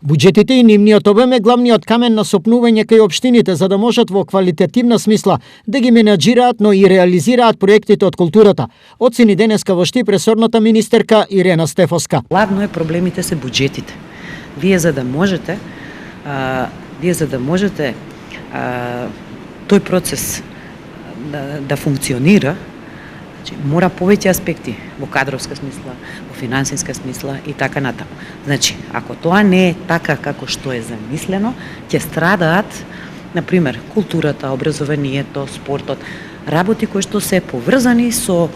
Буџетите и нивниот обем е главниот камен на сопнување кај општините за да можат во квалитетивна смисла да ги менаџираат, но и реализираат проектите од културата, оцени денеска во Штип ресорната министерка Ирена Стефоска. Главно е проблемите се буџетите. Вие за да можете тој процес да функционира, мора повеќе аспекти во кадровска смисла, во финансиска смисла и така натаму. Значи, ако тоа не е така како што е замислено, ќе страдаат, например, културата, образованието, спортот, работи кои што се поврзани со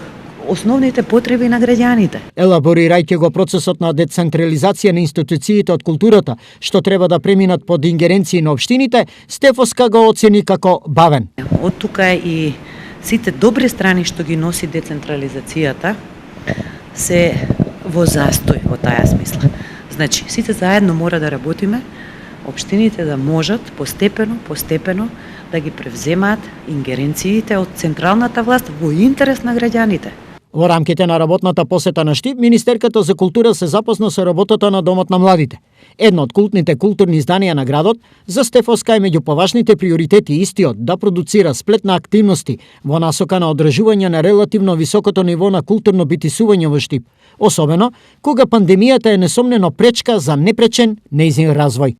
основните потреби на граѓаните. Елаборирајќи го процесот на децентрализација на институциите од културата, што треба да преминат под ингеренции на општините, Стефоска го оцени како бавен. Од тука и сите добри страни што ги носи децентрализацијата се во застој во таа смисла. Значи, сите заедно мора да работиме, општините да можат постепено да ги превземаат ингеренциите од централната власт во интерес на граѓаните. Во рамките на работната посета на Штип, Министерката за култура се запозна со работата на Домот на младите. Едно од култните културни изданија на градот, за Стефоска е меѓу поважните приоритети истиот да продуцира сплет на активности во насока на одржување на релативно високото ниво на културно битисување во Штип, особено кога пандемијата е несомнено пречка за непречен нејзин развој.